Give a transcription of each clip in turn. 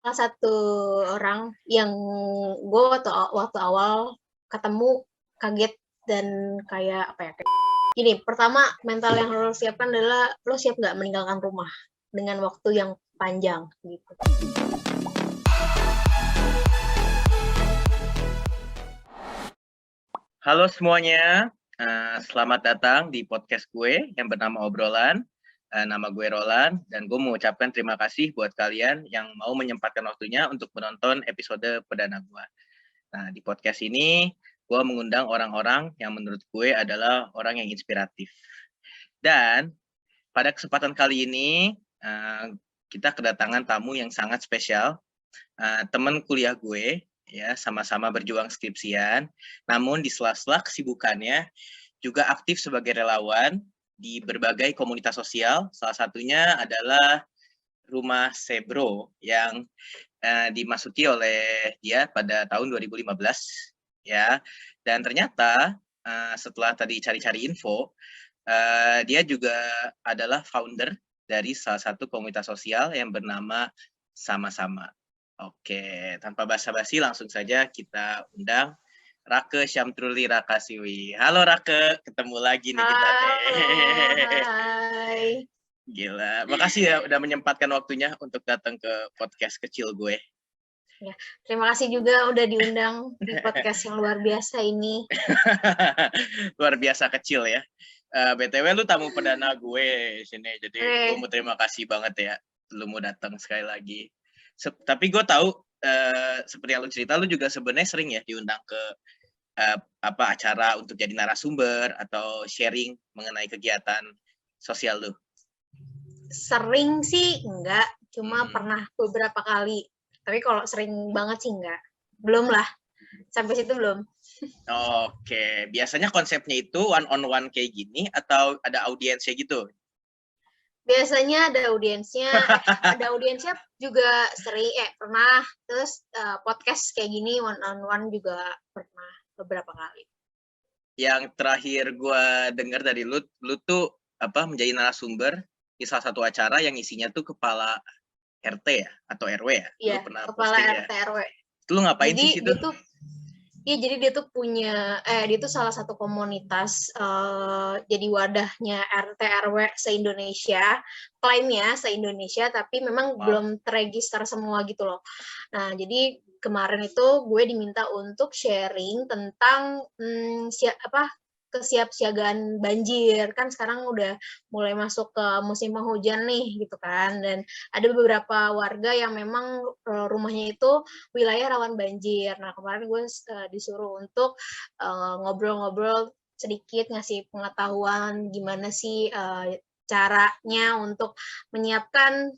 Salah satu orang yang gue waktu awal ketemu kaget dan kayak apa ya, kayak gini, pertama mental yang harus siapkan adalah lo siap nggak meninggalkan rumah dengan waktu yang panjang gitu. Halo semuanya, selamat datang di podcast gue yang bernama Obrolan. Nama gue Roland, dan gue mau ucapkan terima kasih buat kalian yang mau menyempatkan waktunya untuk menonton episode perdana gue. Nah, di podcast ini, gue mengundang orang-orang yang menurut gue adalah orang yang inspiratif. Dan pada kesempatan kali ini, kita kedatangan tamu yang sangat spesial, teman kuliah gue, ya, sama-sama berjuang skripsian, namun di sela-sela kesibukannya juga aktif sebagai relawan di berbagai komunitas sosial. Salah satunya adalah Rumah Sebro yang dimasuki oleh dia pada tahun 2015, ya. Dan ternyata setelah tadi cari-cari info, dia juga adalah founder dari salah satu komunitas sosial yang bernama Sama-sama. Oke, tanpa basa-basi langsung saja kita undang Rake Syamtruli Rakasiwi. Halo Rake, ketemu lagi nih kita deh. Hai. Gila, makasih ya udah menyempatkan waktunya untuk datang ke podcast kecil gue. Ya, terima kasih juga udah diundang di podcast yang luar biasa ini. Luar biasa kecil ya. BTW lu tamu perdana gue sini, jadi gue mau terima kasih banget ya lu mau datang sekali lagi. Tapi gue tahu seperti yang lu cerita, lu juga sebenarnya sering ya diundang ke acara untuk jadi narasumber atau sharing mengenai kegiatan sosial lu. Sering sih enggak, cuma pernah beberapa kali. Tapi kalau sering banget sih enggak. Belum lah. Sampai situ belum. Oke, biasanya konsepnya itu one on one kayak gini atau ada audiensnya gitu? Biasanya ada audiensnya juga sering pernah. Terus podcast kayak gini one on one juga pernah beberapa kali. Yang terakhir gue dengar dari lu tuh menjadi narasumber di salah satu acara yang isinya tuh kepala RT ya atau RW ya? Iya, Lu pernah kepala posting RT ya? RW. Itu lu ngapain Jadi sih situ? jadi dia tuh dia tuh salah satu komunitas, jadi wadahnya RT RW se-Indonesia, klaimnya se-Indonesia, tapi memang belum terregister semua gitu loh. Nah, jadi kemarin itu gue diminta untuk sharing tentang kesiapsiagaan banjir. Kan sekarang udah mulai masuk ke musim penghujan nih gitu kan, dan ada beberapa warga yang memang rumahnya itu wilayah rawan banjir. Nah, kemarin gue disuruh untuk ngobrol-ngobrol sedikit, ngasih pengetahuan gimana sih caranya untuk menyiapkan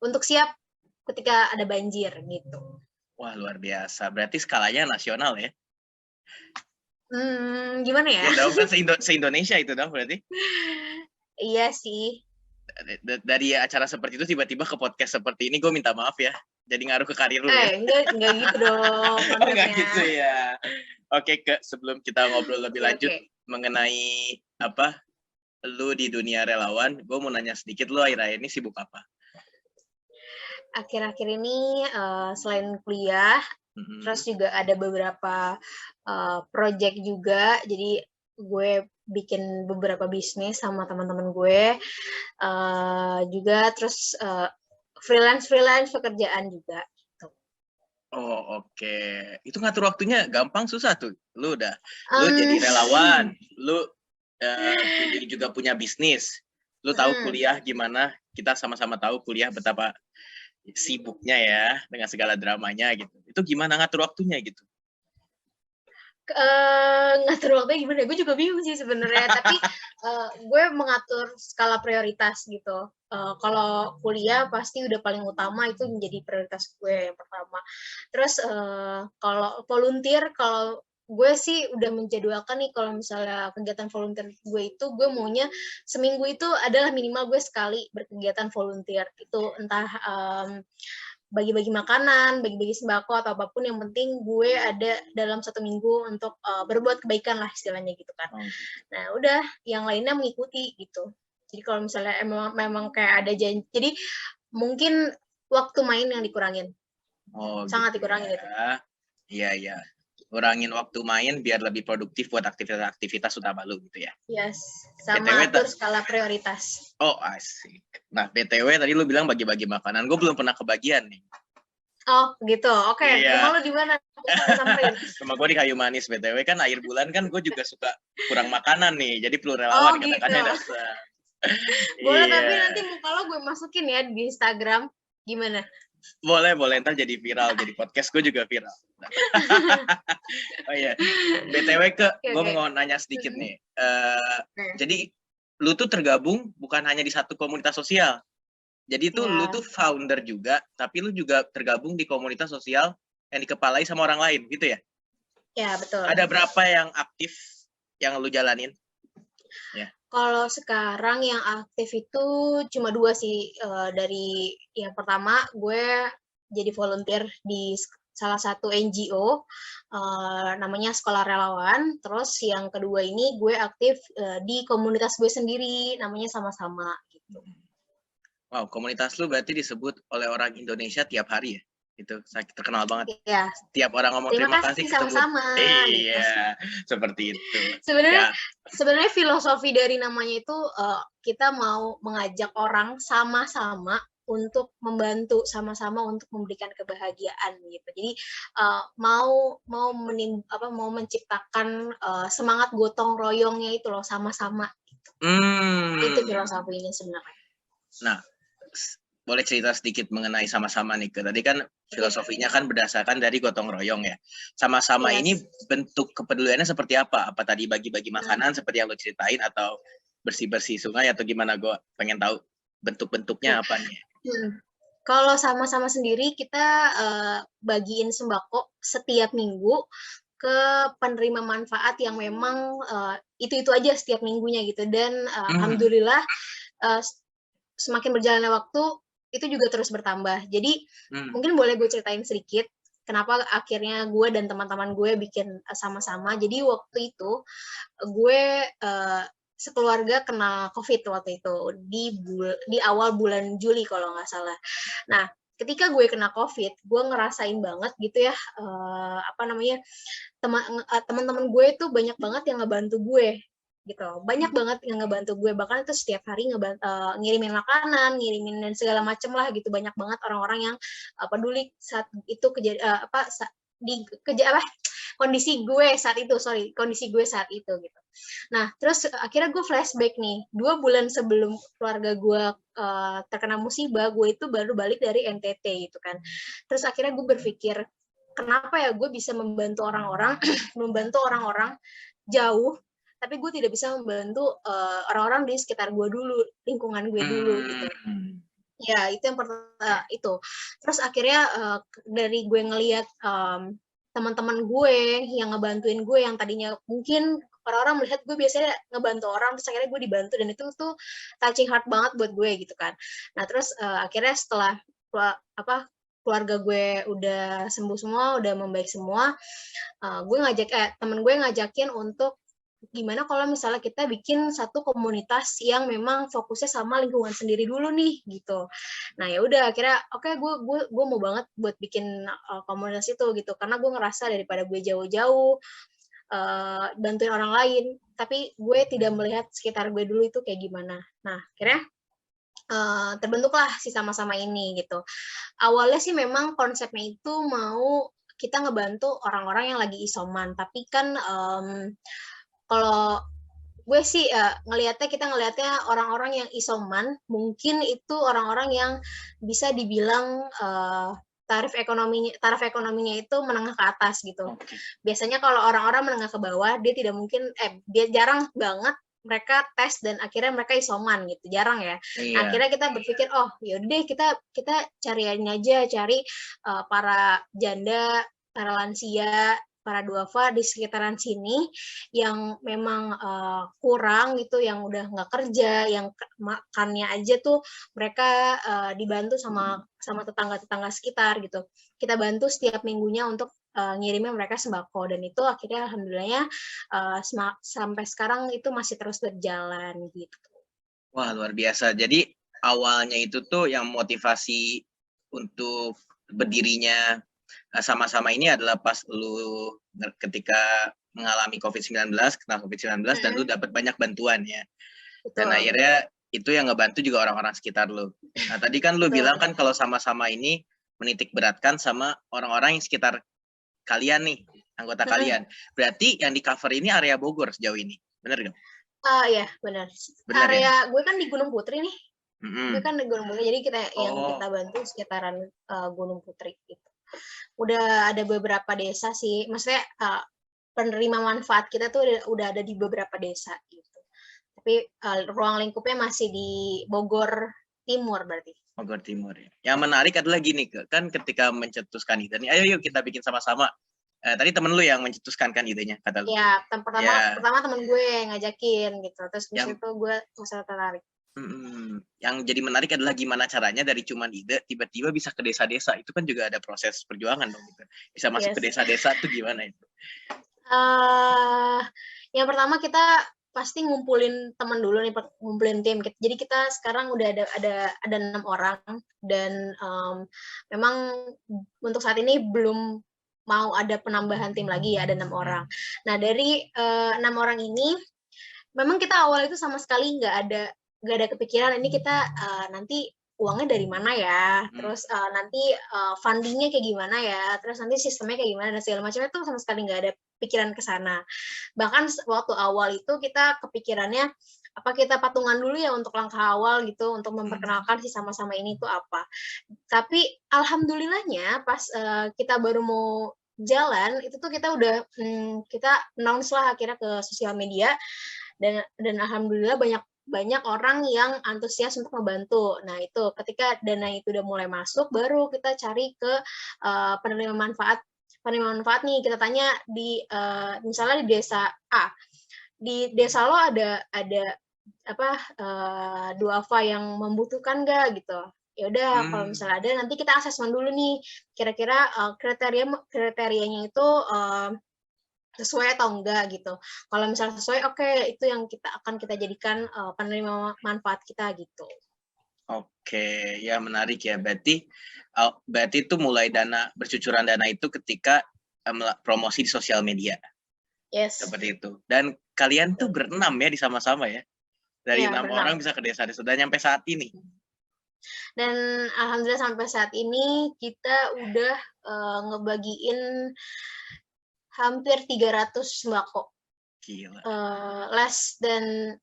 untuk siap ketika ada banjir gitu. Wah, luar biasa. Berarti skalanya nasional ya? Gimana ya? Ya dong, kan se-Indonesia itu dong berarti. Iya sih. Dari acara seperti itu tiba-tiba ke podcast seperti ini, gue minta maaf ya. Jadi ngaruh ke karir lu ya. Enggak gitu dong konsepnya. Oh, enggak gitu ya. Oke, sebelum kita ngobrol lebih lanjut mengenai lu di dunia relawan, gue mau nanya sedikit, lu akhir-akhir ini sibuk apa? Akhir-akhir ini selain kuliah, terus juga ada beberapa project juga, jadi gue bikin beberapa bisnis sama teman-teman gue, juga terus freelance pekerjaan juga. Oh, oke. Itu ngatur waktunya gampang susah tuh. Lu jadi relawan, lu juga punya bisnis. Lu tahu kuliah gimana? Kita sama-sama tahu kuliah betapa sibuknya ya dengan segala dramanya gitu. Itu gimana ngatur waktunya gitu? Ngatur waktunya gimana? Gue juga bingung sih sebenarnya. Tapi gue mengatur skala prioritas gitu. Kalau kuliah pasti udah paling utama, itu menjadi prioritas gue yang pertama. Terus kalau volunteer, kalau gue sih udah menjadwalkan nih, kalau misalnya kegiatan volunteer gue itu, gue maunya seminggu itu adalah minimal gue sekali berkegiatan volunteer. Itu entah bagi-bagi makanan, bagi-bagi sembako, atau apapun, yang penting gue ada dalam 1 minggu untuk berbuat kebaikan lah istilahnya gitu kan. Nah udah, yang lainnya mengikuti gitu. Jadi kalau misalnya memang kayak ada janji, jadi mungkin waktu main yang dikurangin. Oh, Sangat gitu dikurangin itu. ya. Iya. Kurangin waktu main biar lebih produktif buat aktivitas utama lu gitu ya. Yes, BTW sama atur skala prioritas. Oh, asik. Nah, BTW tadi lu bilang bagi-bagi makanan. Gue belum pernah kebagian nih. Oh, gitu. Oke, Iya. rumah lu di mana? Aku samperin. Rumah gue di Kayu Manis, BTW kan akhir bulan kan gue juga suka kurang makanan nih. Jadi perlu Oh, relawan gitu. kadang-kadang datang. Boleh, tapi Iya. nanti muka lo gue masukin ya di Instagram. Gimana? Boleh. Ntar jadi viral. Jadi podcast gue juga viral. Oh iya. BTW gue Oke. mau nanya sedikit nih. Nah, Jadi lu tuh tergabung bukan hanya di satu komunitas sosial. Jadi tuh lu ya. tuh founder juga, tapi lu juga tergabung di komunitas sosial yang dikepalai sama orang lain, gitu ya? Ya, betul. Ada berapa yang aktif yang lu jalanin? Ya. Kalau sekarang yang aktif itu cuma 2 sih. Dari yang pertama, gue jadi volunteer di salah satu NGO, namanya Sekolah Relawan. Terus yang kedua ini gue aktif di komunitas gue sendiri, namanya Sama-Sama gitu. Wow, komunitas lu berarti disebut oleh orang Indonesia tiap hari ya? Itu terkenal banget. Ya, Tiap orang ngomong terima terima kasih kasih disebut. sama-sama. Iya, seperti itu. Sebenarnya filosofi dari namanya itu kita mau mengajak orang sama-sama untuk membantu sama-sama untuk memberikan kebahagiaan gitu. Jadi mau menciptakan semangat gotong royongnya itu loh sama-sama. Gitu. Itu filosofinya sebenarnya. Nah, boleh cerita sedikit mengenai sama-sama nih. Tadi kan filosofinya kan berdasarkan dari gotong royong ya. Sama-sama ini bentuk kepeduliannya seperti apa? Apa tadi bagi-bagi makanan seperti yang lo ceritain atau bersih-bersih sungai atau gimana? Gue pengen tahu bentuk-bentuknya apa nih. Kalau sama-sama sendiri kita bagiin sembako setiap minggu ke penerima manfaat yang memang itu aja setiap minggunya gitu. Dan alhamdulillah semakin berjalannya waktu itu juga terus bertambah. Jadi mungkin boleh gue ceritain sedikit kenapa akhirnya gue dan teman-teman gue bikin sama-sama. Jadi waktu itu gue sekeluarga kena COVID waktu itu di awal bulan Juli kalau nggak salah. Nah, ketika gue kena COVID, gue ngerasain banget gitu ya, teman-teman gue itu banyak banget yang ngebantu gue gitu, banyak banget yang ngebantu gue, bahkan itu setiap hari ngirimin makanan, ngirimin dan segala macem lah gitu, banyak banget orang-orang yang peduli saat itu kondisi gue saat itu gitu. Nah, terus akhirnya gue flashback nih, 2 bulan sebelum keluarga gue terkena musibah, gue itu baru balik dari NTT gitu kan. Terus akhirnya gue berpikir, kenapa ya gue bisa membantu orang-orang jauh, tapi gue tidak bisa membantu orang-orang di sekitar gue dulu, lingkungan gue dulu gitu. Ya, itu yang pertama itu. Terus akhirnya dari gue ngelihat teman-teman gue yang ngebantuin gue yang tadinya mungkin orang-orang melihat gue biasanya ngebantu orang, terus akhirnya gue dibantu, dan itu tuh touching heart banget buat gue gitu kan. Nah, terus akhirnya setelah keluarga gue udah sembuh semua, udah membaik semua, temen gue ngajakin untuk gimana kalau misalnya kita bikin satu komunitas yang memang fokusnya sama lingkungan sendiri dulu nih gitu. Nah ya udah akhirnya oke, gue mau banget buat bikin komunitas itu gitu, karena gue ngerasa daripada gue jauh-jauh bantuin orang lain tapi gue tidak melihat sekitar gue dulu itu kayak gimana. Nah akhirnya terbentuklah si sama-sama ini gitu. Awalnya sih memang konsepnya itu mau kita ngebantu orang-orang yang lagi isoman, tapi kan kalau gue sih kita ngelihatnya orang-orang yang isoman mungkin itu orang-orang yang bisa dibilang taraf ekonominya itu menengah ke atas gitu. Biasanya kalau orang-orang menengah ke bawah dia jarang banget mereka tes dan akhirnya mereka isoman gitu, jarang ya. Nah, akhirnya kita berpikir yaudah kita cari para janda, para lansia, para duafa di sekitaran sini yang memang kurang gitu, yang udah nggak kerja, yang makannya aja tuh mereka dibantu sama tetangga-tetangga sekitar gitu. Kita bantu setiap minggunya untuk ngirimin mereka sembako, dan itu akhirnya alhamdulillahnya sampai sekarang itu masih terus berjalan gitu. Wah, luar biasa. Jadi awalnya itu tuh yang motivasi untuk berdirinya sama-sama ini adalah pas lu ketika mengalami COVID-19, kena COVID-19 dan lu dapat banyak bantuan ya. Dan akhirnya itu yang ngebantu juga orang-orang sekitar lu. Nah, tadi kan lu bilang kan kalau sama-sama ini menitik beratkan sama orang-orang yang sekitar kalian nih, anggota kalian. Berarti yang di cover ini area Bogor sejauh ini, bener gak? Iya, benar. Area gue kan di Gunung Putri nih. Gue kan di Gunung Putri, jadi yang kita bantu sekitaran Gunung Putri gitu. Udah ada beberapa desa sih, maksudnya penerima manfaat kita tuh udah ada di beberapa desa gitu. Tapi ruang lingkupnya masih di Bogor Timur berarti. Bogor Timur ya. Yang menarik adalah gini, kan ketika mencetuskan ide nih, ayo yuk kita bikin sama-sama. Tadi temen lu yang mencetuskan kan idenya, kata lu? Ya, pertama temen gue yang ngajakin gitu, terus bis itu gue masalah tertarik. Yang jadi menarik adalah gimana caranya dari cuman ide tiba-tiba bisa ke desa-desa, itu kan juga ada proses perjuangan dong gitu. Bisa masuk ke desa-desa tuh gimana itu? Yang pertama kita pasti ngumpulin teman dulu nih, ngumpulin tim. Jadi kita sekarang udah ada 6 orang dan memang untuk saat ini belum mau ada penambahan tim lagi ya, ada 6 orang. Nah, dari 6 orang ini memang kita awal itu sama sekali nggak ada kepikiran ini kita nanti uangnya dari mana ya, terus nanti fundingnya kayak gimana ya, terus nanti sistemnya kayak gimana dan segala macamnya tuh sama sekali nggak ada pikiran ke sana. Bahkan waktu awal itu kita kepikirannya apa kita patungan dulu ya untuk langkah awal gitu, untuk memperkenalkan si sama-sama ini tuh apa. Tapi alhamdulillahnya pas kita baru mau jalan itu tuh kita udah kita announce lah akhirnya ke sosial media dan alhamdulillah banyak orang yang antusias untuk membantu. Nah, itu ketika dana itu udah mulai masuk, baru kita cari ke penerima manfaat nih. Kita tanya di misalnya di desa A, di desa lo ada duafa yang membutuhkan nggak gitu. Ya udah, kalau misalnya ada, nanti kita asesmen dulu nih, kira-kira kriterianya itu sesuai atau enggak gitu. Kalau misalnya sesuai, oke, itu yang akan kita jadikan penerima manfaat kita gitu. Oke, ya menarik ya. Berarti itu mulai bercucuran dana itu ketika promosi di sosial media. Yes. Seperti itu. Dan kalian tuh berenam ya di sama-sama ya. Dari 6 orang bisa ke desa-desa dan nyampe saat ini. Dan alhamdulillah sampai saat ini kita udah ngebagiin hampir 300 sembako. Gila. Less than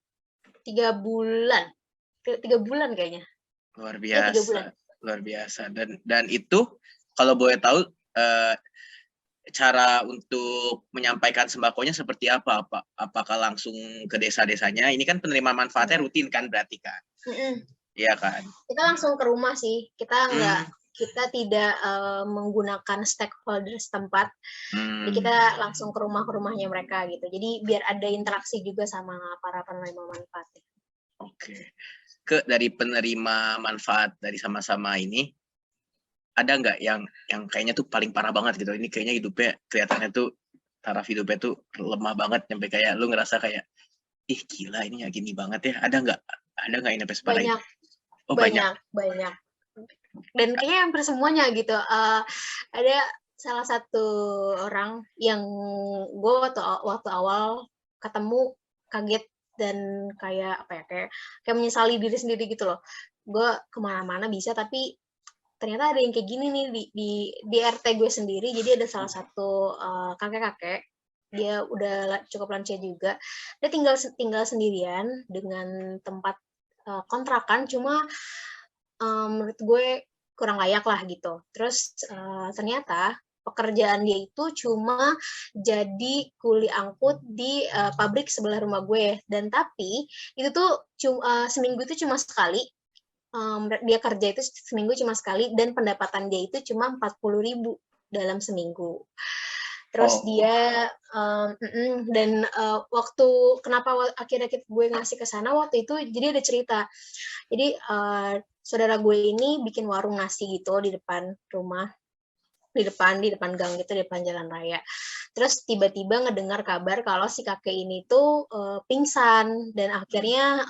3 bulan. 3 bulan kayaknya. Luar biasa. 3 bulan. Luar biasa. Dan itu kalau boleh tahu cara untuk menyampaikan sembakonya seperti apa? Apakah langsung ke desa-desanya? Ini kan penerima manfaatnya rutin kan berarti kan? Iya kan? Kita langsung ke rumah sih. Kita tidak menggunakan stakeholder setempat, jadi kita langsung ke rumahnya mereka gitu. Jadi biar ada interaksi juga sama para penerima manfaat. Oke. Dari penerima manfaat dari sama-sama ini, ada nggak yang kayaknya tuh paling parah banget gitu? Ini kayaknya hidupnya kelihatannya tuh taraf hidupnya tuh lemah banget, sampai kayak lu ngerasa kayak, ih gila ini ya gini banget ya. Ada nggak ini sampai separah itu? Banyak. Dan kayaknya hampir semuanya gitu. Ada salah satu orang yang gue waktu awal ketemu kaget dan kayak kayak menyesali diri sendiri gitu loh. Gue kemana-mana bisa, tapi ternyata ada yang kayak gini nih di RT gue sendiri. Jadi ada salah satu kakek-kakek, dia udah cukup lansia juga. Dia tinggal sendirian dengan tempat kontrakan, cuma menurut gue kurang layak lah gitu. Terus ternyata pekerjaan dia itu cuma jadi kuli angkut di pabrik sebelah rumah gue. Dan tapi itu tuh seminggu itu cuma sekali. Dia kerja itu seminggu cuma sekali dan pendapatan dia itu cuma 40.000 dalam seminggu. Terus dia dan waktu kenapa akhirnya gue ngasih ke sana waktu itu, jadi ada cerita. Jadi saudara gue ini bikin warung nasi gitu di depan rumah. di depan gang gitu, di depan jalan raya. Terus tiba-tiba ngedengar kabar kalau si kakek ini tuh pingsan, dan akhirnya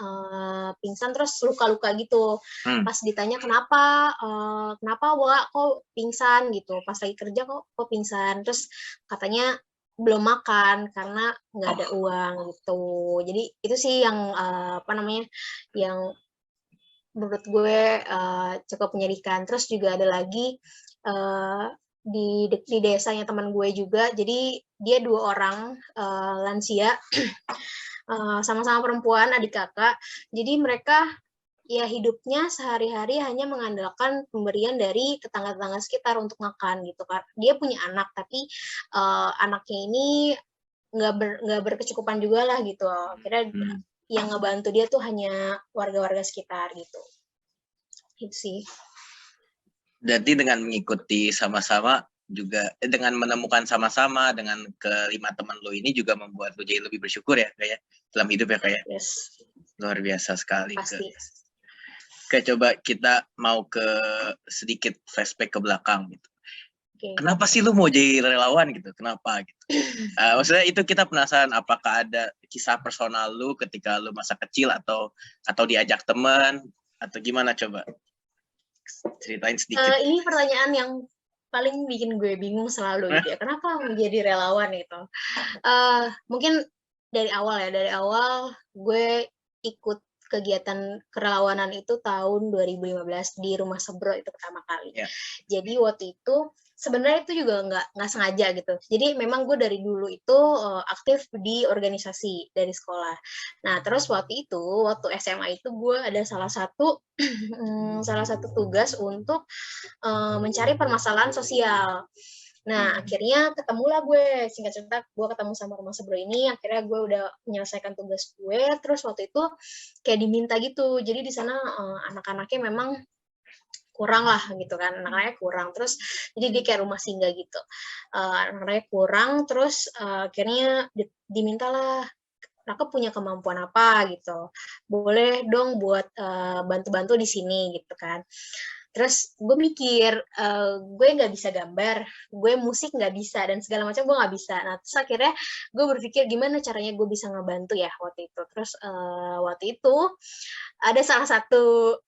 pingsan terus luka-luka gitu. Pas ditanya kenapa, Wak kok pingsan gitu, pas lagi kerja kok pingsan, terus katanya belum makan karena nggak ada uang gitu. Jadi itu sih yang yang menurut gue cukup menyedihkan. Terus juga ada lagi di desanya teman gue juga, jadi dia 2 orang lansia, sama-sama perempuan, adik kakak. Jadi mereka ya hidupnya sehari-hari hanya mengandalkan pemberian dari tetangga-tetangga sekitar untuk makan gitu kan. Dia punya anak, tapi anaknya ini nggak berkecukupan juga lah gitu. Akhirnya yang ngebantu dia tuh hanya warga-warga sekitar gitu. Itu sih. Berarti dengan mengikuti sama-sama juga dengan menemukan sama-sama dengan kelima teman lo ini juga membuat lo jadi lebih bersyukur ya kayak dalam hidup ya kayak. Yes. Luar biasa sekali. Pasti. Coba kita mau ke sedikit flashback ke belakang gitu. Okay. Kenapa sih lu mau jadi relawan gitu? Kenapa gitu? Maksudnya itu kita penasaran apakah ada kisah personal lu ketika lu masa kecil atau diajak teman atau gimana, coba ceritain sedikit. Ini pertanyaan yang paling bikin gue bingung selalu gitu ya. Kenapa menjadi relawan itu? Mungkin dari awal gue ikut kegiatan kerelawanan itu tahun 2015 di Rumah Sebro itu pertama kali. Yeah. Jadi waktu itu sebenarnya itu juga nggak sengaja gitu. Jadi memang gue dari dulu itu aktif di organisasi dari sekolah. Nah terus waktu SMA itu gue ada salah satu tugas untuk mencari permasalahan sosial. Nah, akhirnya ketemulah gue, singkat cerita, gue ketemu sama Rumah Sebro ini, akhirnya gue udah menyelesaikan tugas gue, terus waktu itu kayak diminta gitu, jadi di sana anak-anaknya memang kurang lah gitu kan, anak-anaknya kurang, terus jadi dia kayak rumah singgah gitu, anak-anaknya kurang, terus akhirnya dimintalah, Raka punya kemampuan apa gitu, boleh dong buat bantu-bantu di sini gitu kan. Terus gue mikir, gue nggak bisa gambar, gue musik nggak bisa, dan segala macam gue nggak bisa. Nah, terus akhirnya gue berpikir gimana caranya gue bisa ngebantu ya waktu itu. Terus waktu itu ada salah satu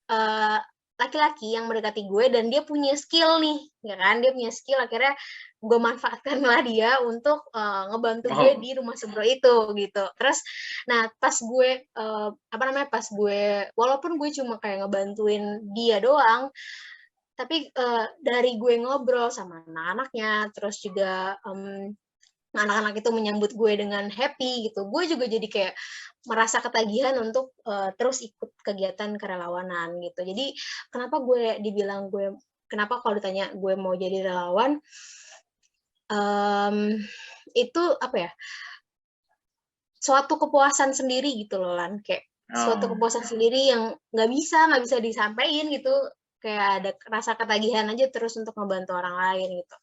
laki-laki yang mendekati gue, dan dia punya skill nih, ya kan? Dia punya skill, akhirnya gue manfaatkanlah dia untuk ngebantu gue di Rumah Sebro itu gitu. Terus nah pas gue walaupun gue cuma kayak ngebantuin dia doang, tapi dari gue ngobrol sama anak-anaknya, terus juga anak-anak itu menyambut gue dengan happy gitu, gue juga jadi kayak merasa ketagihan untuk terus ikut kegiatan kerelawanan gitu. Jadi kenapa kalau ditanya gue mau jadi relawan, itu apa ya, suatu kepuasan sendiri gitu loh Lan, kayak suatu kepuasan sendiri yang nggak bisa disampaikan gitu, kayak ada rasa ketagihan aja terus untuk ngebantu orang lain gitu.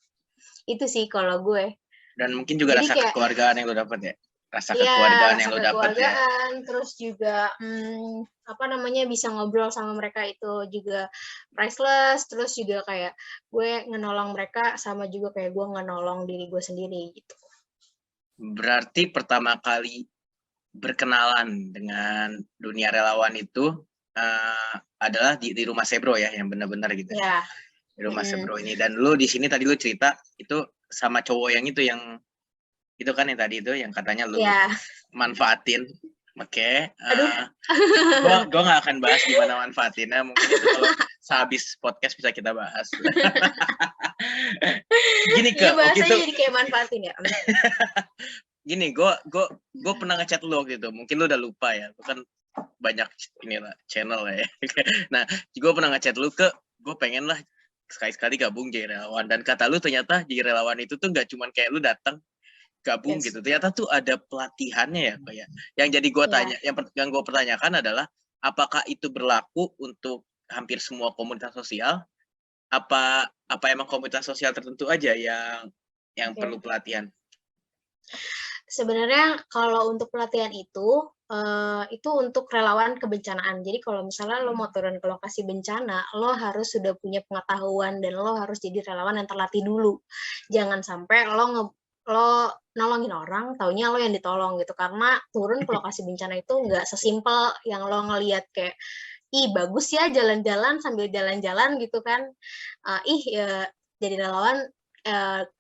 Itu sih kalau gue. Dan mungkin juga jadi rasa kayak, kekeluargaan yang lo dapet ya, rasa kekeluargaan yang lo dapet ya. Terus juga bisa ngobrol sama mereka itu juga priceless. Terus juga kayak gue ngenolong mereka sama juga kayak gue ngenolong diri gue sendiri gitu. Berarti pertama kali berkenalan dengan dunia relawan itu adalah di Rumah Sebro ya, yang benar-benar gitu. Ya. Di Rumah Sebro ini. Dan lu di sini tadi lu cerita itu sama cowok yang itu kan yang tadi itu yang katanya lu manfaatin. Oke. Gue nggak akan bahas gimana manfaatinnya. Mungkin itu kalau sehabis podcast bisa kita bahas. Gini ke bahasanya jadi kayak manfaatin ya. Gini, gue pernah ngechat lu gitu. Mungkin lu udah lupa ya. Lu kan banyak inilah channel ya. Nah, gue pernah ngechat lu gue pengen lah sekali-sekali gabung jadi relawan, dan kata lu ternyata jadi relawan itu tuh nggak cuman kayak lu datang gabung gitu, ternyata tuh ada pelatihannya ya kayak. Yang jadi gue tanya, yang gue pertanyakan adalah apakah itu berlaku untuk hampir semua komunitas sosial? Apa emang komunitas sosial tertentu aja yang perlu pelatihan? Sebenarnya kalau untuk pelatihan itu itu untuk relawan kebencanaan. Jadi kalau misalnya lo mau turun ke lokasi bencana, lo harus sudah punya pengetahuan dan lo harus jadi relawan yang terlatih dulu. Jangan sampai lo nolongin orang, taunya lo yang ditolong gitu. Karena turun ke lokasi bencana itu nggak sesimpel yang lo ngelihat kayak, ih bagus ya jalan-jalan sambil jalan-jalan gitu kan. Ya, jadi relawan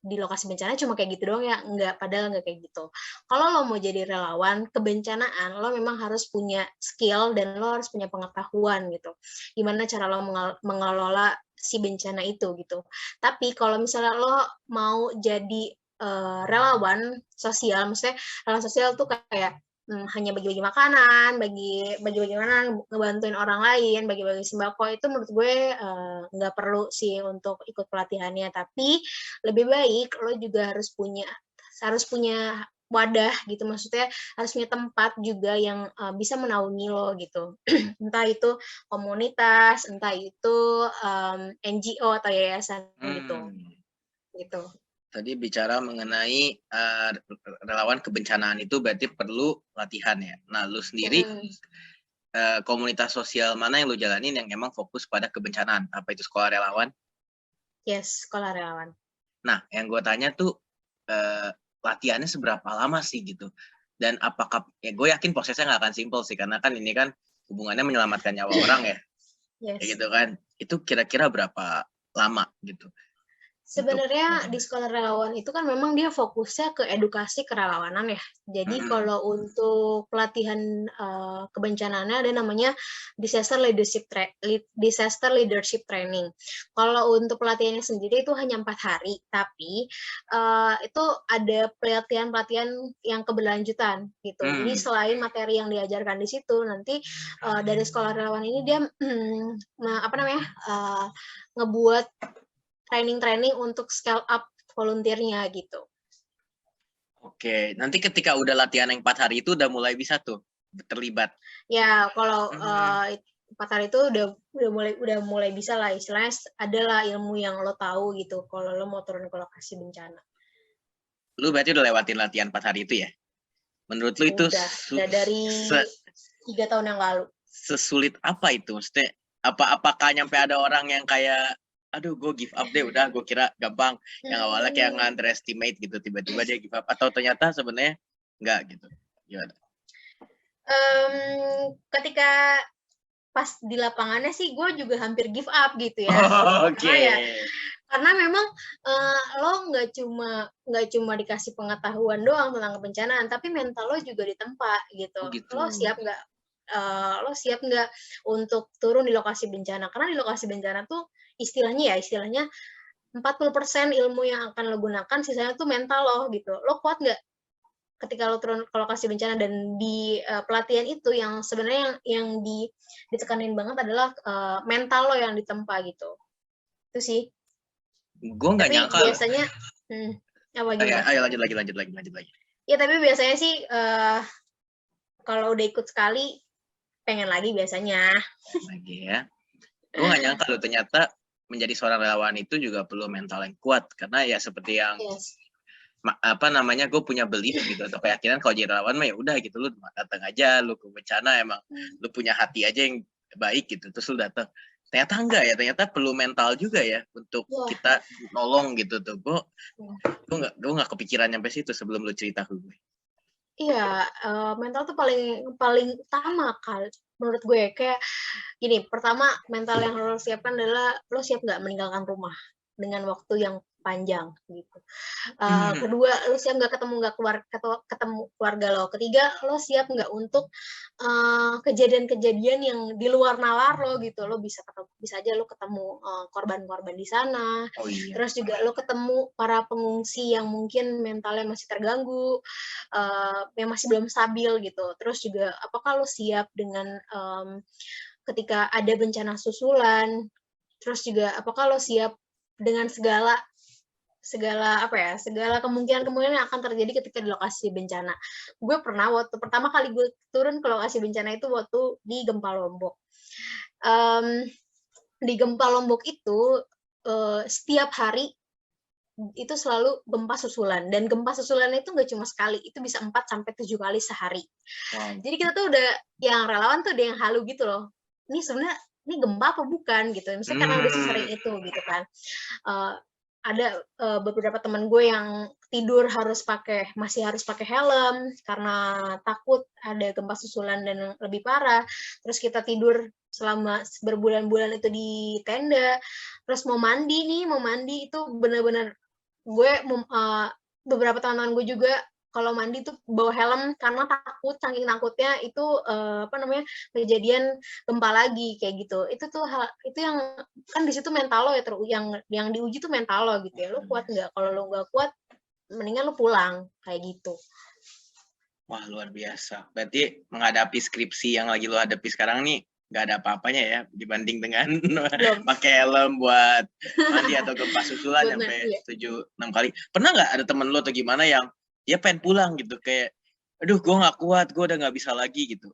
di lokasi bencana cuma kayak gitu doang ya, padahal nggak kayak gitu. Kalau lo mau jadi relawan kebencanaan, lo memang harus punya skill dan lo harus punya pengetahuan gitu. Gimana cara lo mengelola si bencana itu gitu. Tapi kalau misalnya lo mau jadi relawan sosial, maksudnya relawan sosial tuh kayak hanya bagi-bagi makanan, bagi-bagi makanan, ngebantuin orang lain, bagi-bagi sembako, itu menurut gue nggak perlu sih untuk ikut pelatihannya. Tapi lebih baik lo juga harus punya wadah gitu, maksudnya harus punya tempat juga yang bisa menaungi lo gitu. Entah itu komunitas, entah itu NGO atau yayasan gitu. Tadi bicara mengenai relawan kebencanaan itu berarti perlu latihan ya. Nah, lu sendiri komunitas sosial mana yang lu jalanin yang emang fokus pada kebencanaan? Apa itu sekolah relawan? Yes, sekolah relawan. Nah, yang gue tanya tuh latihannya seberapa lama sih gitu? Dan apakah, ya gue yakin prosesnya nggak akan simpel sih, karena kan ini kan hubungannya menyelamatkan nyawa orang ya. Yes. Ya gitu kan. Itu kira-kira berapa lama gitu? Sebenarnya di sekolah relawan itu kan memang dia fokusnya ke edukasi kerelawanan ya. Jadi kalau untuk pelatihan kebencanaannya ada namanya disaster leadership training. Kalau untuk pelatihannya sendiri itu hanya 4 hari, tapi itu ada pelatihan yang keberlanjutan gitu. Jadi selain materi yang diajarkan di situ, nanti dari sekolah relawan ini dia ngebuat training untuk scale up volunteer-nya gitu. Oke, nanti ketika udah latihan yang 4 hari itu udah mulai bisa tuh terlibat. Ya, kalau 4 hari itu udah mulai bisa lah, istilahnya adalah ilmu yang lo tahu gitu kalau lo mau turun ke lokasi bencana. Lu berarti udah lewatin latihan 4 hari itu ya? Menurut lu itu udah dari 3 tahun yang lalu. Sesulit apa itu? Maksudnya apakah nyampe ada orang yang kayak aduh gue give up deh, udah gue kira gampang, yang awalnya kayak underestimate gitu, tiba-tiba dia give up, atau ternyata sebenarnya enggak gitu? Gimana? Ketika pas di lapangannya sih gue juga hampir give up gitu ya. Karena memang lo nggak cuma dikasih pengetahuan doang tentang kebencanaan, tapi mental lo juga ditempa gitu. Lo siap nggak untuk turun di lokasi bencana? Karena di lokasi bencana tuh istilahnya 40% ilmu yang akan lo gunakan, sisanya tuh mental lo gitu. Lo kuat nggak ketika lo turun ke lokasi bencana? Dan di pelatihan itu yang sebenarnya yang ditekanin banget adalah mental lo yang ditempa gitu. Itu sih. Gue nggak nyangka. Biasanya ayo lanjut lagi. Ya tapi biasanya sih kalau udah ikut sekali pengen lagi biasanya. Lagi ya. Gue nggak nyangka lo ternyata menjadi seorang relawan itu juga perlu mental yang kuat, karena ya seperti yang gue punya belief gitu atau keyakinan kalau jadi relawan mah ya udah gitu, lu datang aja, lu ke bencana emang lu punya hati aja yang baik gitu, terus lu datang. Ternyata enggak ya, ternyata perlu mental juga ya untuk kita nolong gitu tuh. Gue nggak kepikiran sampai situ sebelum lu cerita ke gue. Iya, mental tuh paling utama kali menurut gue. Kayak gini, pertama mental yang lo siapkan adalah lo siap nggak meninggalkan rumah dengan waktu yang panjang gitu. Kedua, lo siap nggak ketemu keluarga lo. Ketiga, lo siap nggak untuk kejadian-kejadian yang di luar nalar lo gitu. Lo bisa aja lo ketemu korban-korban di sana. Terus juga lo ketemu para pengungsi yang mungkin mentalnya masih terganggu, yang masih belum stabil gitu. Terus juga apakah lo siap dengan ketika ada bencana susulan? Terus juga apakah lo siap dengan segala kemungkinan yang akan terjadi ketika di lokasi bencana. Gue pernah waktu pertama kali gue turun ke lokasi bencana itu waktu di Gempa Lombok. Di Gempa Lombok itu setiap hari itu selalu gempa susulan, dan gempa susulan itu nggak cuma sekali, itu bisa 4-7 kali sehari. Wow. Jadi kita tuh udah, yang relawan tuh ada yang halu gitu loh. Ini sebenarnya ini gempa apa bukan gitu. Misalnya karena udah sesering itu gitu kan. Ada beberapa teman gue yang tidur masih harus pakai helm karena takut ada gempa susulan dan lebih parah. Terus kita tidur selama berbulan-bulan itu di tenda. Terus mau mandi itu benar-benar gue beberapa teman-teman gue juga kalau mandi tuh bawa helm karena saking takutnya itu kejadian gempa lagi kayak gitu. Itu yang kan di situ mental lo ya, yang diuji tuh mental lo gitu ya. Lo kuat nggak? Kalau lo nggak kuat, mendingan lo pulang kayak gitu. Wah, luar biasa. Berarti menghadapi skripsi yang lagi lo hadapi sekarang nih nggak ada apa-apanya ya dibanding dengan pakai helm buat mandi atau gempa susulan sampai 7-6 kali. Pernah nggak ada temen lo atau gimana yang dia pengen pulang gitu, kayak aduh gue nggak kuat, gue udah nggak bisa lagi gitu?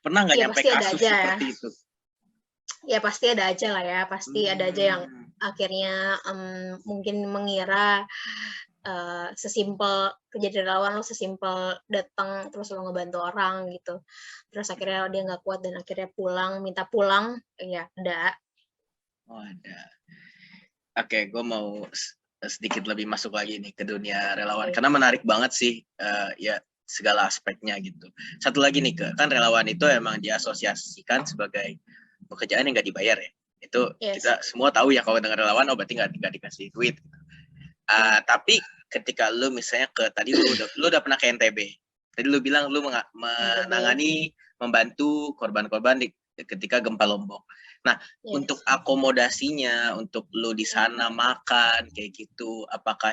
Pernah nggak nyampe kasus seperti itu? Ya pasti ada aja lah ya, pasti ada aja yang akhirnya mungkin mengira sesimpel jadi relawan lo sesimpel datang terus lo ngebantu orang gitu, terus akhirnya dia nggak kuat dan akhirnya minta pulang. Ya ada. Oh ada. Oke, gue mau sedikit lebih masuk lagi nih ke dunia relawan karena menarik banget sih ya segala aspeknya gitu. Satu lagi nih kan relawan itu emang diasosiasikan sebagai pekerjaan yang nggak dibayar ya. Itu kita semua tahu ya kalau dengan relawan berarti nggak dikasih duit. Tapi ketika lu misalnya tadi lu udah pernah ke NTB. Tadi lu bilang lu membantu korban-korban ketika gempa Lombok. Nah, untuk akomodasinya, untuk lu di sana makan kayak gitu, apakah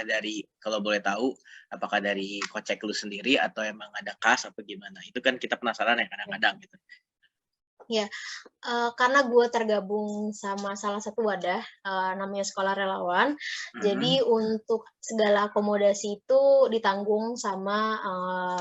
kalau boleh tahu, apakah dari kocek lu sendiri atau emang ada kas apa gimana? Itu kan kita penasaran ya kadang-kadang gitu. Ya, karena gue tergabung sama salah satu wadah, namanya Sekolah Relawan. Jadi untuk segala akomodasi itu ditanggung sama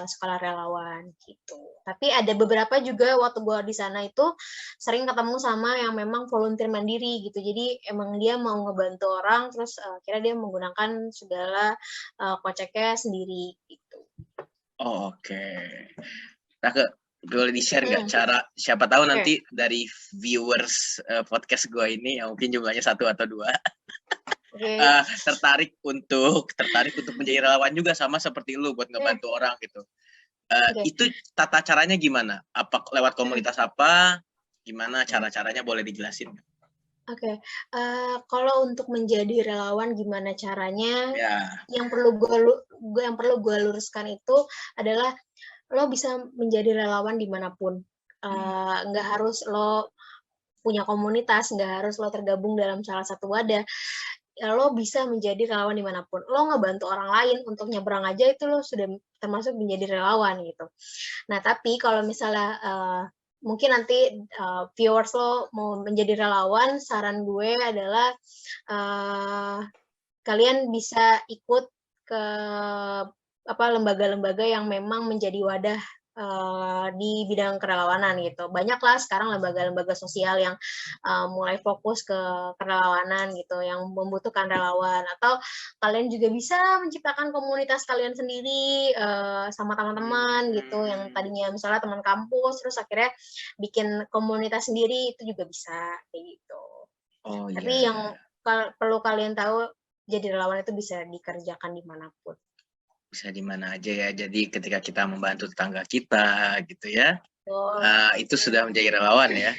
Sekolah Relawan gitu. Tapi ada beberapa juga waktu gue di sana itu sering ketemu sama yang memang volunteer mandiri gitu. Jadi emang dia mau ngebantu orang, terus akhirnya dia menggunakan segala koceknya sendiri gitu. Oh, oke. Nah, boleh di-share nggak cara, siapa tahu nanti dari viewers podcast gue ini yang mungkin jumlahnya 1 atau 2 tertarik untuk menjadi relawan juga sama seperti lu buat ngebantu orang gitu. Itu tata caranya gimana? Apa lewat komunitas apa? Gimana cara-caranya, boleh dijelasin? Oke. Kalau untuk menjadi relawan gimana caranya? Yang perlu gue luruskan itu adalah lo bisa menjadi relawan dimanapun. Nggak harus lo punya komunitas, nggak harus lo tergabung dalam salah satu wadah. Lo bisa menjadi relawan dimanapun. Lo ngebantu orang lain untuk nyebrang aja itu lo sudah termasuk menjadi relawan gitu. Nah, tapi kalau misalnya mungkin nanti viewers lo mau menjadi relawan, saran gue adalah kalian bisa ikut ke lembaga-lembaga yang memang menjadi wadah di bidang kerelawanan gitu. Banyaklah sekarang lembaga-lembaga sosial yang mulai fokus ke kerelawanan gitu, yang membutuhkan relawan. Atau kalian juga bisa menciptakan komunitas kalian sendiri sama teman-teman gitu, yang tadinya misalnya teman kampus, terus akhirnya bikin komunitas sendiri, itu juga bisa kayak gitu. Tapi yang perlu kalian tahu, jadi relawan itu bisa dikerjakan dimanapun. Bisa di mana aja ya. Jadi ketika kita membantu tetangga kita gitu ya, itu sudah menjadi relawan ya.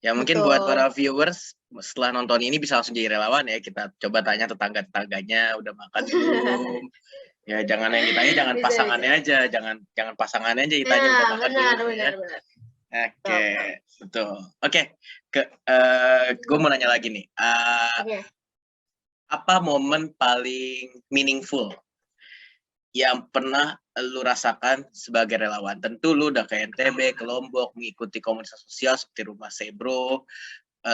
Ya mungkin buat para viewers setelah nonton ini bisa langsung jadi relawan ya. Kita coba tanya tetangga-tetangganya udah makan belum. Ya jangan yang ditanya, jangan pasangannya aja, jangan pasangannya aja ditanya udah makan belum ya. Oke, betul. Oke, gue mau nanya lagi nih. Apa momen paling meaningful yang pernah lu rasakan sebagai relawan? Tentu lu udah ke NTB, ke Lombok, mengikuti komunitas sosial seperti Rumah Sebro,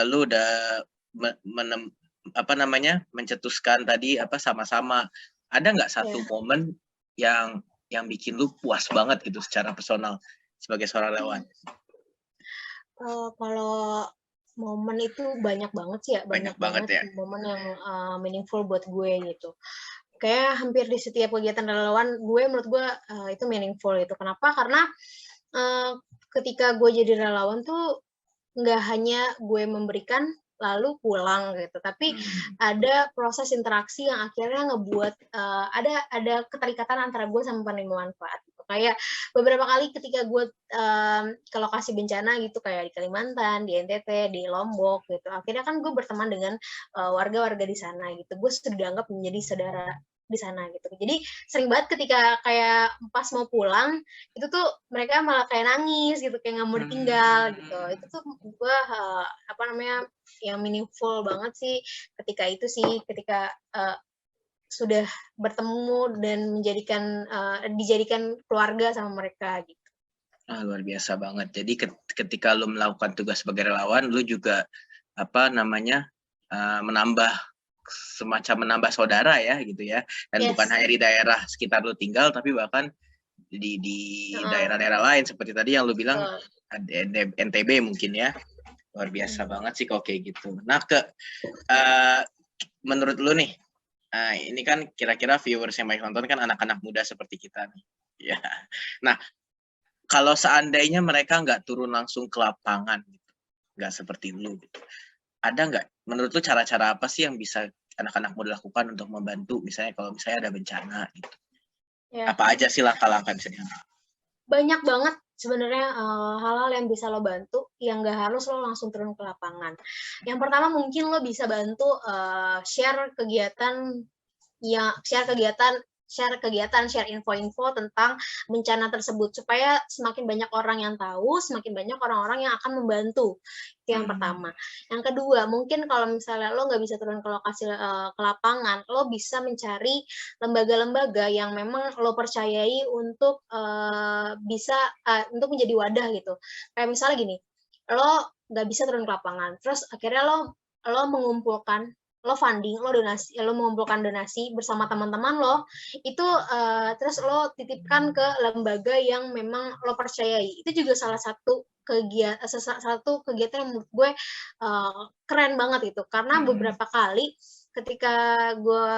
lu udah mencetuskan tadi sama-sama. Ada nggak satu momen yang bikin lu puas banget gitu secara personal sebagai seorang relawan? Kalau Momen itu banyak banget sih ya, Banyak banyak banget banget ya? momen yang, meaningful buat gue gitu. Kayak hampir di setiap kegiatan relawan menurut gue, itu meaningful gitu. Kenapa? Karena, eee, ketika gue jadi relawan tuh nggak hanya gue memberikan lalu pulang gitu, tapi Hmm. ada proses interaksi yang akhirnya ngebuat, ada keterikatan antara gue sama penerima manfaat gitu. Kayak beberapa kali ketika gue, ke lokasi bencana gitu kayak di Kalimantan, di NTT, di Lombok gitu, akhirnya kan gue berteman dengan, warga-warga di sana gitu. Gue sudah dianggap menjadi saudara di sana gitu. Jadi sering banget ketika kayak pas mau pulang, itu tuh mereka malah kayak nangis gitu, kayak nggak mau ditinggal gitu. Itu tuh gue, apa namanya, yang meaningful banget sih ketika itu sih, ketika, sudah bertemu dan dijadikan keluarga sama mereka gitu. Luar biasa banget. Jadi ketika lu melakukan tugas sebagai relawan, lu juga apa namanya, menambah menambah saudara ya gitu ya, dan bukan Yes, hanya di daerah sekitar lu tinggal, tapi bahkan di heeh, daerah-daerah lain seperti tadi yang lu bilang betul. NTB mungkin ya. Luar biasa Mhm. banget sih kalau kayak gitu. Nah menurut lu nih, ini kan kira-kira viewers yang banyak nonton kan anak-anak muda seperti kita nih. Ya. Nah, kalau seandainya mereka nggak turun langsung ke lapangan gitu, nggak seperti lu gitu, ada nggak menurut lu cara-cara apa sih yang bisa anak-anak muda lakukan untuk membantu misalnya kalau misalnya ada bencana gitu? Ya, Apa aja sih langkah-langkah misalnya? banyak banget sebenarnya, hal-hal yang bisa lo bantu, yang nggak harus lo langsung turun ke lapangan. Yang pertama mungkin lo bisa bantu, share info-info tentang bencana tersebut, supaya semakin banyak orang yang tahu, semakin banyak orang-orang yang akan membantu. Itu yang Hmm. pertama. Yang kedua, mungkin kalau misalnya lo nggak bisa turun ke lokasi, ke lapangan, lo bisa mencari lembaga-lembaga yang memang lo percayai untuk, untuk menjadi wadah gitu. Kayak misalnya gini, lo nggak bisa turun ke lapangan, terus akhirnya lo mengumpulkan, lo funding, lo mengumpulkan donasi bersama teman-teman lo, itu, terus lo titipkan ke lembaga yang memang lo percayai. Itu juga salah satu kegiatan yang menurut gue, keren banget itu. Karena Hmm. beberapa kali ketika gue,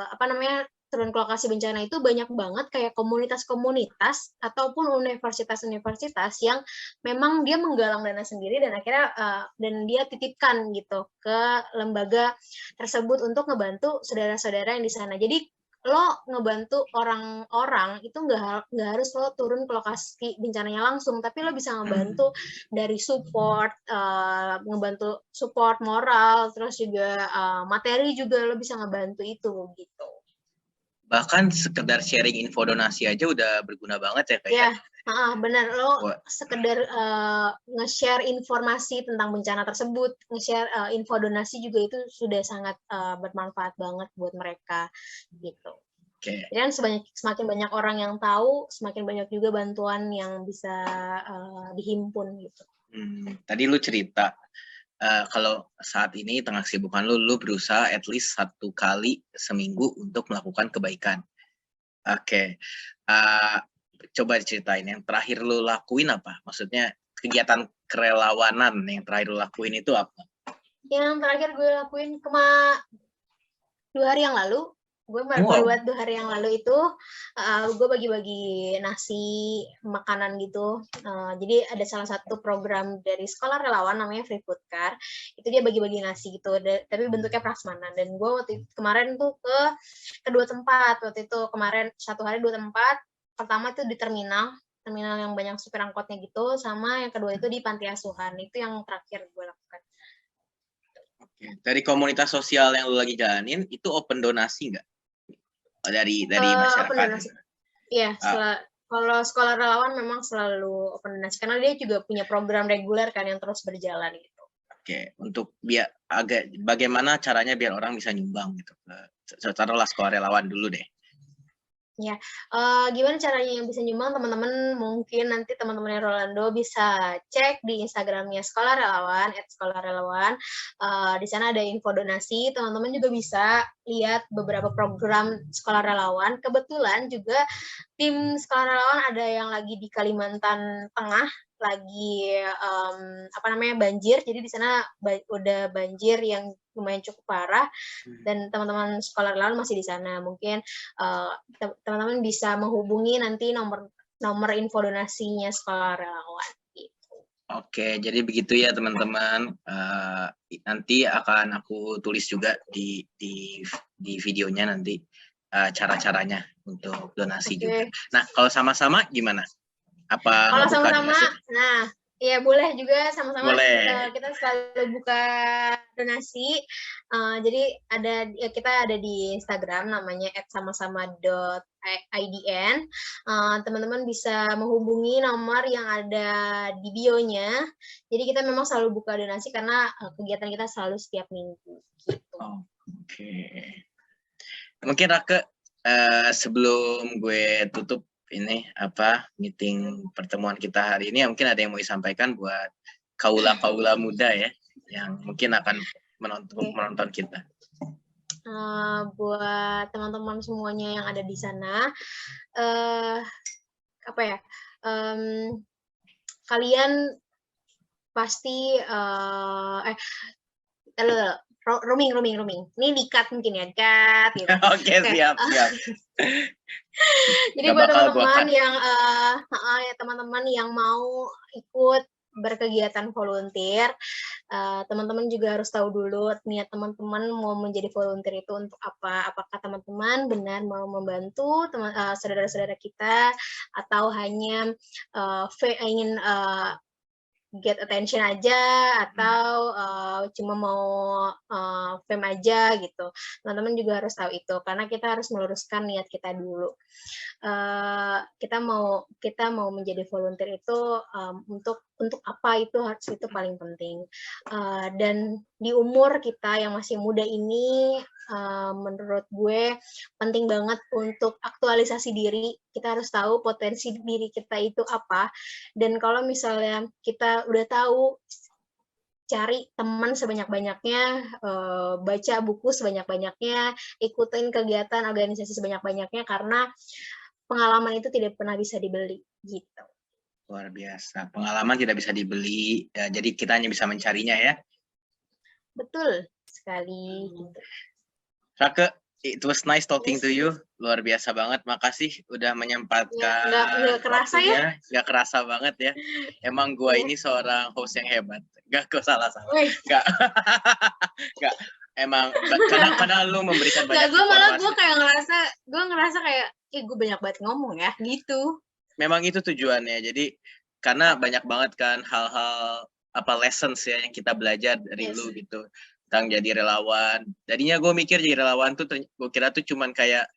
apa namanya, turun ke lokasi bencana itu banyak banget kayak komunitas-komunitas ataupun universitas-universitas yang memang dia menggalang dana sendiri dan akhirnya, dan dia titipkan gitu ke lembaga tersebut untuk ngebantu saudara-saudara yang di sana. Jadi lo ngebantu orang-orang itu nggak harus lo turun ke lokasi bencananya langsung, tapi lo bisa ngebantu dari ngebantu support moral, terus juga, materi juga lo bisa ngebantu itu, gitu. Bahkan sekedar sharing info donasi aja udah berguna banget ya kayak. Ya, benar. Lo Wah, sekedar, nge-share informasi tentang bencana tersebut, nge-share, info donasi juga itu sudah sangat, bermanfaat banget buat mereka, gitu. kayak Dan semakin banyak orang yang tahu, semakin banyak juga bantuan yang bisa, dihimpun, gitu. tadi lu cerita kalau saat ini tengah kesibukan lu berusaha at least 1 kali seminggu untuk melakukan kebaikan. Oke, coba diceritain yang terakhir lu lakuin apa? Maksudnya kegiatan kerelawanan yang terakhir lu lakuin itu apa? Yang terakhir gue lakuin 2 hari yang lalu, gue baru Wow. buat 2 hari yang lalu itu, gue bagi-bagi nasi, makanan gitu. Jadi ada salah satu program dari sekolah relawan namanya Free Food Car, itu dia bagi-bagi nasi gitu, tapi bentuknya prasmanan. Dan gue kemarin tuh ke kedua tempat, waktu itu kemarin 1 hari 2 tempat, pertama itu di terminal, terminal yang banyak supir angkotnya gitu, sama yang kedua itu di panti asuhan, itu yang terakhir gue lakukan. Oke. Dari komunitas sosial yang lu lagi jalanin itu open donasi nggak? Dari Open masyarakat donasi. gitu. Iya, Ah, kalau sekolah relawan memang selalu open donasi, karena dia juga punya program reguler kan yang terus berjalan gitu. oke, untuk biar agak bagaimana caranya biar orang bisa nyumbang gitu taruhlah sekolah relawan dulu deh. Ya, gimana caranya yang bisa nyumbang, teman-teman mungkin nanti teman-temannya Rolando bisa cek di Instagram-nya Sekolah Relawan, @sekolah-relawan, di sana ada info donasi, teman-teman juga bisa lihat beberapa program Sekolah Relawan. Kebetulan juga tim Sekolah Relawan ada yang lagi di Kalimantan Tengah, lagi banjir, jadi di sana udah banjir yang lumayan cukup parah, dan teman-teman sekolah relawan masih di sana. Mungkin teman-teman bisa menghubungi nanti nomor info donasinya sekolah relawan. Oke, jadi begitu ya teman-teman. Nanti akan aku tulis juga di videonya nanti cara-caranya untuk donasi juga. Nah, kalau sama-sama gimana? Apa kalau ngebuka sama-sama, donasi? nah ya boleh juga sama-sama. Boleh. Kita selalu buka donasi. Jadi kita ada di Instagram namanya @samasama.idn. Teman-teman bisa menghubungi nomor yang ada di bio-nya. Jadi kita memang selalu buka donasi karena kegiatan kita selalu setiap minggu. Gitu. Oke. Mungkin Rake, sebelum gue tutup ini meeting pertemuan kita hari ini, mungkin ada yang mau disampaikan buat kaula muda ya yang mungkin akan menonton kita. Buat teman-teman semuanya yang ada di sana, kalian pasti roaming. Ini di-cut mungkin ya, cut gitu. Oke, siap. Jadi buat teman-teman yang mau ikut berkegiatan volunteer, teman-teman juga harus tahu dulu niat teman-teman mau menjadi volunteer itu untuk apa. Apakah teman-teman benar mau membantu saudara-saudara kita, atau hanya ingin get attention aja, atau cuma mau fame aja gitu. Teman-teman juga harus tahu itu, karena kita harus meluruskan niat kita dulu. Kita mau menjadi volunteer itu untuk apa, itu paling penting. Dan di umur kita yang masih muda ini, menurut gue penting banget untuk aktualisasi diri. Kita harus tahu potensi diri kita itu apa, dan kalau misalnya kita udah tahu, cari teman sebanyak-banyaknya, baca buku sebanyak-banyaknya, ikutin kegiatan organisasi sebanyak-banyaknya, karena pengalaman itu tidak pernah bisa dibeli gitu. Luar biasa, pengalaman tidak bisa dibeli, ya, jadi kita hanya bisa mencarinya ya. Betul sekali. Gitu. Rake, it was nice talking to you. Luar biasa banget. Makasih udah menyempatkan. Nggak kerasa ya? Nggak kerasa banget ya. Emang gua ini seorang host yang hebat. Nggak, gue salah. Nggak. Nggak. Emang karena lu memberikan banyak informasi. Gue ngerasa kayak gue banyak banget ngomong ya, gitu. Memang itu tujuannya. Jadi karena banyak banget kan hal-hal lessons ya yang kita belajar dari lu gitu. Tentang jadi relawan. Jadinya gue mikir jadi relawan tuh, gue kira tuh cuman kayak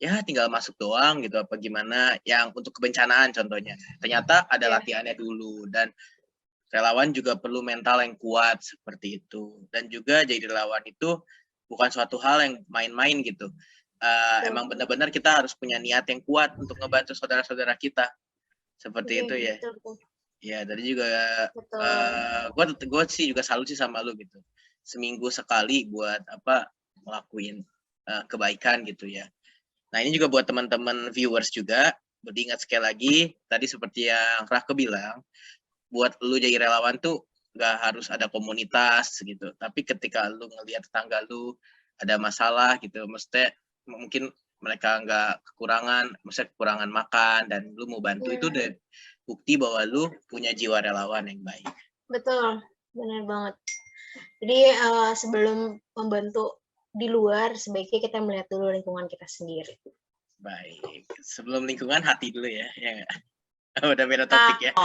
ya tinggal masuk doang gitu, apa gimana, yang untuk kebencanaan contohnya. Ternyata ada latihannya dulu, dan relawan juga perlu mental yang kuat seperti itu. Dan juga jadi relawan itu bukan suatu hal yang main-main gitu. Emang benar-benar kita harus punya niat yang kuat untuk ngebantu saudara-saudara kita. Seperti itu ya. Betul. Ya, tadi juga gue sih juga salut sih sama lu gitu. Seminggu sekali buat ngelakuin kebaikan gitu ya. Nah, ini juga buat teman-teman viewers juga, beringat sekali lagi tadi seperti yang Rake bilang, buat lu jadi relawan tuh nggak harus ada komunitas gitu, tapi ketika lu ngelihat tetangga lu ada masalah gitu, mungkin mereka nggak kekurangan makan, dan lu mau bantu, itu udah bukti bahwa lu punya jiwa relawan yang baik. Betul, benar banget. Jadi sebelum membantu di luar, sebaiknya kita melihat dulu lingkungan kita sendiri. Baik, sebelum lingkungan, hati dulu ya. Udah beda topik ya.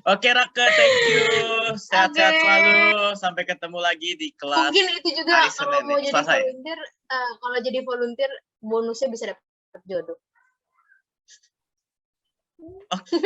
Oke Rake, thank you. Sehat-sehat selalu. Sampai ketemu lagi di kelas. Mungkin itu juga kalau mau jadi volunteer, kalau jadi volunteer bonusnya bisa dapat jodoh. Oke.